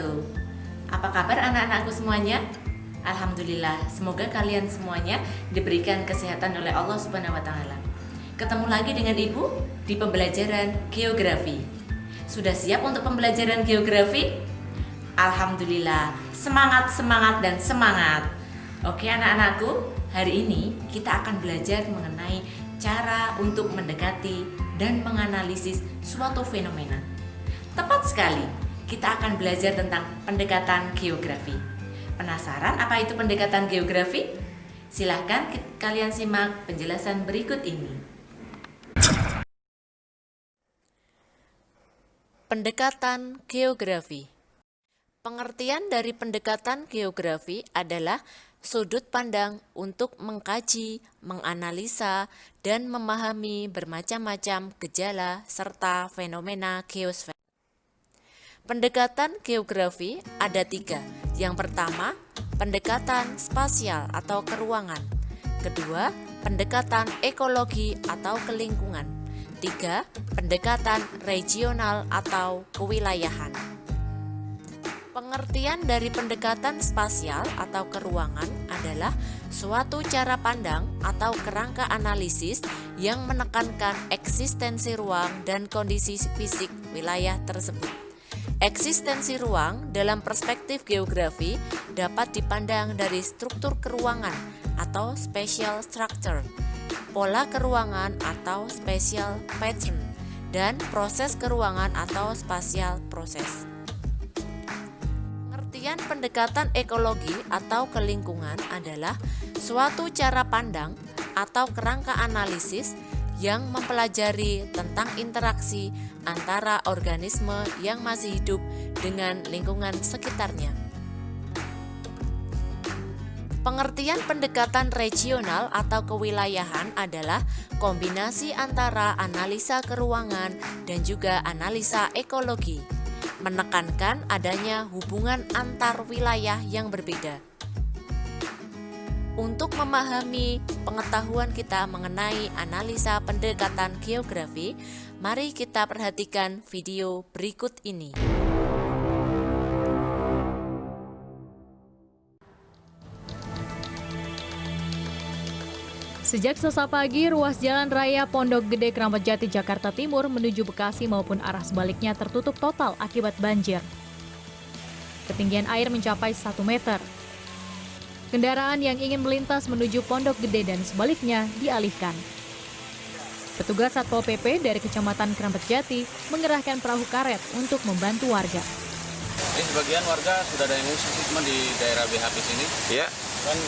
wabarakatuh. Apa kabar anak-anakku semuanya? Alhamdulillah, semoga kalian semuanya diberikan kesehatan oleh Allah Subhanahu wa taala. Ketemu lagi dengan Ibu di pembelajaran geografi. Sudah siap untuk pembelajaran geografi? Alhamdulillah, semangat, semangat, dan semangat. Oke anak-anakku, hari ini kita akan belajar mengenai cara untuk mendekati dan menganalisis suatu fenomena. Tepat sekali, kita akan belajar tentang pendekatan geografi. Penasaran apa itu pendekatan geografi? Silahkan kalian simak penjelasan berikut ini. Pendekatan geografi. Pengertian dari pendekatan geografi adalah sudut pandang untuk mengkaji, menganalisa, dan memahami bermacam-macam gejala serta fenomena geosfer. Pendekatan geografi ada 3. Yang pertama, pendekatan spasial atau keruangan. Kedua, pendekatan ekologi atau kelingkungan. 3, pendekatan regional atau kewilayahan. Pengertian dari pendekatan spasial atau keruangan adalah suatu cara pandang atau kerangka analisis yang menekankan eksistensi ruang dan kondisi fisik wilayah tersebut. Eksistensi ruang dalam perspektif geografi dapat dipandang dari struktur keruangan atau spatial structure, pola keruangan atau spatial pattern, dan proses keruangan atau spatial process. Pengertian pendekatan ekologi atau kelingkungan adalah suatu cara pandang atau kerangka analisis yang mempelajari tentang interaksi antara organisme yang masih hidup dengan lingkungan sekitarnya. Pengertian pendekatan regional atau kewilayahan adalah kombinasi antara analisa keruangan dan juga analisa ekologi, menekankan adanya hubungan antar wilayah yang berbeda. Untuk memahami pengetahuan kita mengenai analisa pendekatan geografi, mari kita perhatikan video berikut ini. Sejak Selasa pagi, ruas Jalan Raya Pondok Gede Keramat Jati Jakarta Timur menuju Bekasi maupun arah sebaliknya tertutup total akibat banjir. Ketinggian air mencapai 1 meter. Kendaraan yang ingin melintas menuju Pondok Gede dan sebaliknya dialihkan. Petugas Satpol PP dari Kecamatan Keramat Jati mengerahkan perahu karet untuk membantu warga. Ini sebagian warga sudah ada yang mengungsi cuma di daerah BHP sini. Iya. Kan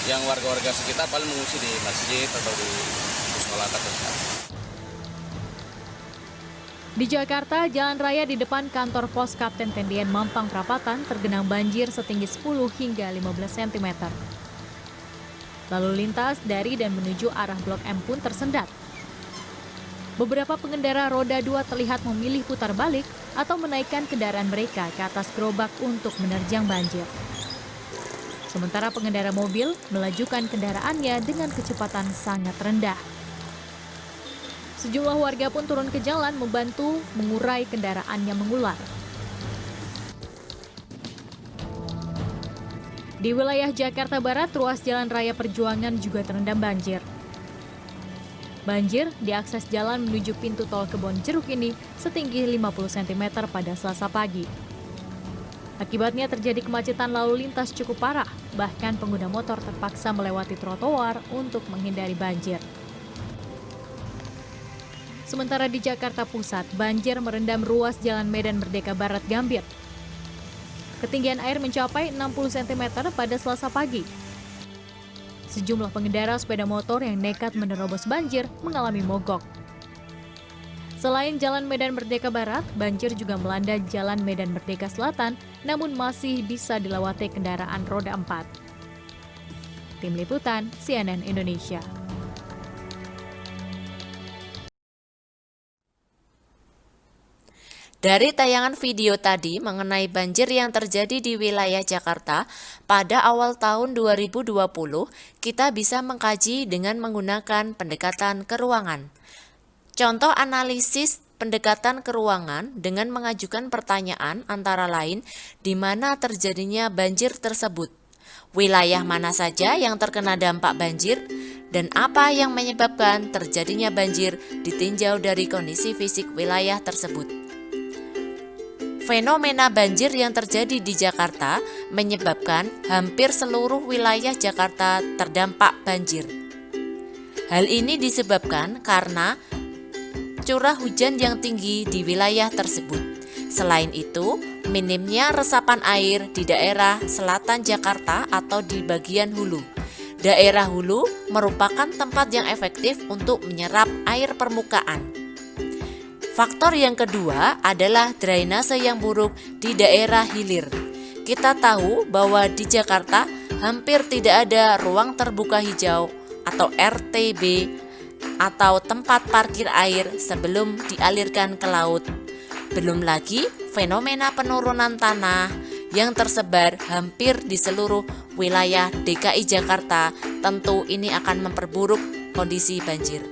yang warga-warga sekitar paling mengungsi di masjid atau di sekolah terdekat. Di Jakarta, jalan raya di depan kantor pos Kapten Tendian Mampang Perapatan tergenang banjir setinggi 10 hingga 15 cm. Lalu lintas dari dan menuju arah Blok M pun tersendat. Beberapa pengendara roda 2 terlihat memilih putar balik atau menaikkan kendaraan mereka ke atas gerobak untuk menerjang banjir. Sementara pengendara mobil melajukan kendaraannya dengan kecepatan sangat rendah. Sejumlah warga pun turun ke jalan membantu mengurai kendaraan yang mengular. Di wilayah Jakarta Barat, ruas Jalan Raya Perjuangan juga terendam banjir. Banjir diakses jalan menuju pintu tol Kebonjeruk ini setinggi 50 cm pada Selasa pagi. Akibatnya terjadi kemacetan lalu lintas cukup parah, bahkan pengguna motor terpaksa melewati trotoar untuk menghindari banjir. Sementara di Jakarta Pusat, banjir merendam ruas Jalan Medan Merdeka Barat Gambir. Ketinggian air mencapai 60 cm pada Selasa pagi. Sejumlah pengendara sepeda motor yang nekat menerobos banjir mengalami mogok. Selain Jalan Medan Merdeka Barat, banjir juga melanda Jalan Medan Merdeka Selatan, namun masih bisa dilewati kendaraan roda 4. Tim Liputan, CNN Indonesia. Dari tayangan video tadi mengenai banjir yang terjadi di wilayah Jakarta pada awal tahun 2020, kita bisa mengkaji dengan menggunakan pendekatan keruangan. Contoh analisis pendekatan keuangan dengan mengajukan pertanyaan antara lain di mana terjadinya banjir tersebut, wilayah mana saja yang terkena dampak banjir, dan apa yang menyebabkan terjadinya banjir ditinjau dari kondisi fisik wilayah tersebut. Fenomena banjir yang terjadi di Jakarta menyebabkan hampir seluruh wilayah Jakarta terdampak banjir. Hal ini disebabkan karena curah hujan yang tinggi di wilayah tersebut. Selain itu, minimnya resapan air di daerah selatan Jakarta atau di bagian hulu. Daerah hulu merupakan tempat yang efektif untuk menyerap air permukaan. Faktor yang kedua adalah drainase yang buruk di daerah hilir. Kita tahu bahwa di Jakarta hampir tidak ada ruang terbuka hijau atau RTB atau tempat parkir air sebelum dialirkan ke laut. Belum lagi fenomena penurunan tanah yang tersebar hampir di seluruh wilayah DKI Jakarta, tentu ini akan memperburuk kondisi banjir.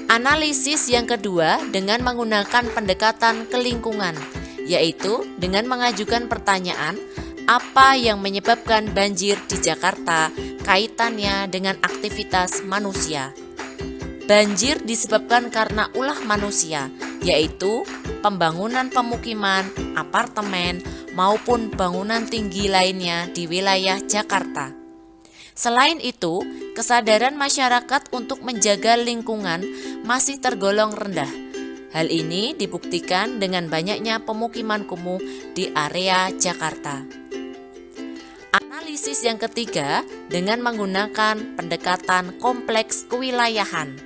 Analisis yang kedua dengan menggunakan pendekatan kelingkungan, yaitu dengan mengajukan pertanyaan apa yang menyebabkan banjir di Jakarta kaitannya dengan aktivitas manusia. Banjir disebabkan karena ulah manusia, yaitu pembangunan pemukiman, apartemen, maupun bangunan tinggi lainnya di wilayah Jakarta. Selain itu, kesadaran masyarakat untuk menjaga lingkungan masih tergolong rendah. Hal ini dibuktikan dengan banyaknya pemukiman kumuh di area Jakarta. Analisis yang ketiga dengan menggunakan pendekatan kompleks kewilayahan,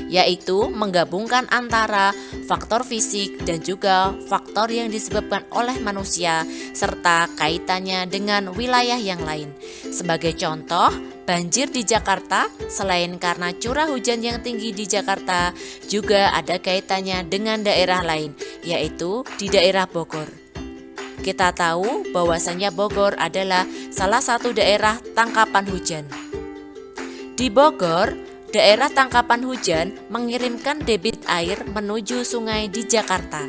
yaitu menggabungkan antara faktor fisik dan juga faktor yang disebabkan oleh manusia serta kaitannya dengan wilayah yang lain. Sebagai contoh, banjir di Jakarta selain karena curah hujan yang tinggi di Jakarta juga ada kaitannya dengan daerah lain, yaitu di daerah Bogor. Kita tahu bahwasannya Bogor adalah salah satu daerah tangkapan hujan. Di Bogor, daerah tangkapan hujan mengirimkan debit air menuju sungai di Jakarta.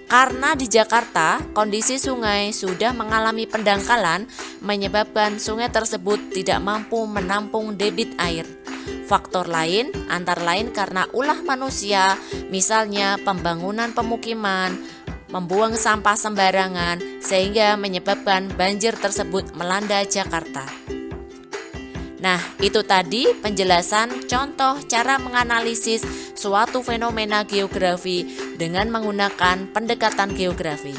Karena di Jakarta, kondisi sungai sudah mengalami pendangkalan, menyebabkan sungai tersebut tidak mampu menampung debit air. Faktor lain, antara lain karena ulah manusia, misalnya pembangunan pemukiman, membuang sampah sembarangan, sehingga menyebabkan banjir tersebut melanda Jakarta. Nah, itu tadi penjelasan contoh cara menganalisis suatu fenomena geografi dengan menggunakan pendekatan geografi.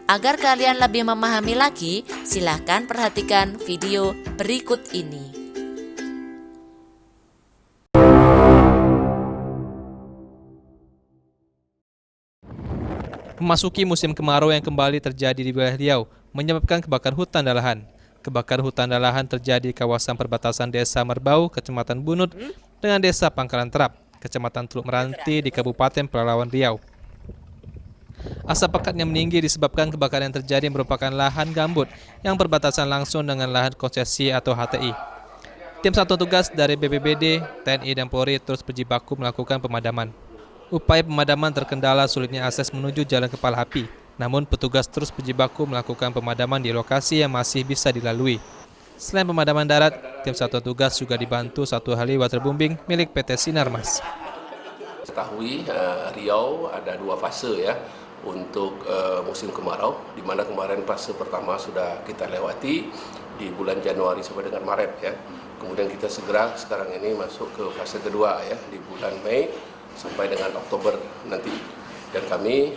Agar kalian lebih memahami lagi, silahkan perhatikan video berikut ini. Memasuki musim kemarau yang kembali terjadi di wilayah Riau, menyebabkan kebakaran hutan dan lahan. Kebakaran hutan dan lahan terjadi di kawasan perbatasan Desa Merbau, Kecamatan Bunut, dengan Desa Pangkalan Terap, Kecamatan Teluk Meranti di Kabupaten Pelalawan Riau. Asap pekat yang meninggi disebabkan kebakaran yang terjadi merupakan lahan gambut yang berbatasan langsung dengan lahan konsesi atau HTI. Tim satuan tugas dari BPBD, TNI, dan Polri terus berjibaku melakukan pemadaman. Upaya pemadaman terkendala sulitnya akses menuju jalan kepala api. Namun petugas terus berjibaku melakukan pemadaman di lokasi yang masih bisa dilalui. Selain pemadaman darat, tim satuan tugas juga dibantu satu heli waterbombing milik PT Sinarmas. Ketahui Riau ada dua fase ya untuk musim kemarau, di mana kemarin fase pertama sudah kita lewati di bulan Januari sampai dengan Maret ya. Kemudian kita segera sekarang ini masuk ke fase kedua ya di bulan Mei sampai dengan Oktober nanti. Dan kami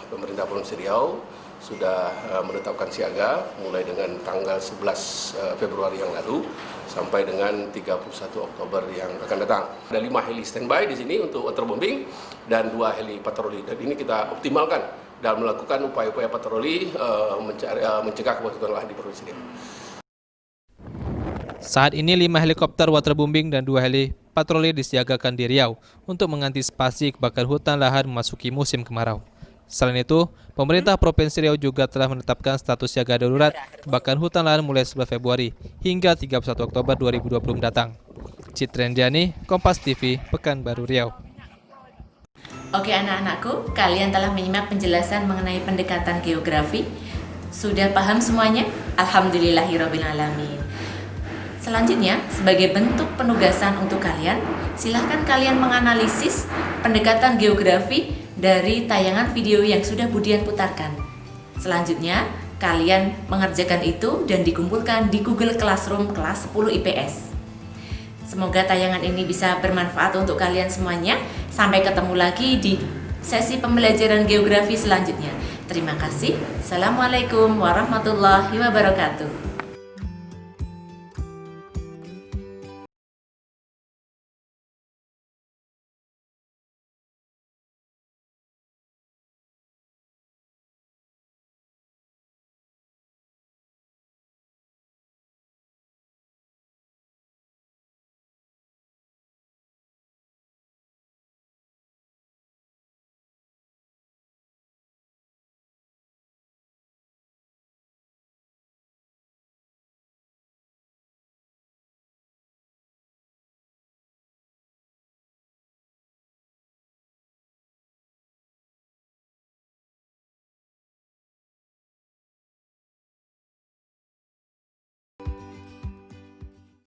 pemerintah Provinsi Riau sudah menetapkan siaga mulai dengan tanggal 11 Februari yang lalu sampai dengan 31 Oktober yang akan datang. Ada 5 heli standby di sini untuk waterbombing dan 2 heli patroli. Dan ini kita optimalkan dalam melakukan upaya-upaya patroli mencegah kebakaran lahan di Provinsi Riau. Saat ini 5 helikopter waterbombing dan 2 heli patroli disiagakan di Riau untuk mengantisipasi kebakaran hutan lahan memasuki musim kemarau. Selain itu, pemerintah Provinsi Riau juga telah menetapkan status siaga darurat kebakaran hutan lahan mulai 11 Februari hingga 31 Oktober 2020 mendatang. Citrendiani, Kompas TV, Pekanbaru Riau. Oke anak-anakku, kalian telah menyimak penjelasan mengenai pendekatan geografi. Sudah paham semuanya? Alhamdulillahirrabbilalamin. Selanjutnya, sebagai bentuk penugasan untuk kalian, silahkan kalian menganalisis pendekatan geografi dari tayangan video yang sudah Budian putarkan. Selanjutnya, kalian mengerjakan itu dan dikumpulkan di Google Classroom kelas 10 IPS. Semoga tayangan ini bisa bermanfaat untuk kalian semuanya. Sampai ketemu lagi di sesi pembelajaran geografi selanjutnya. Terima kasih. Assalamualaikum warahmatullahi wabarakatuh.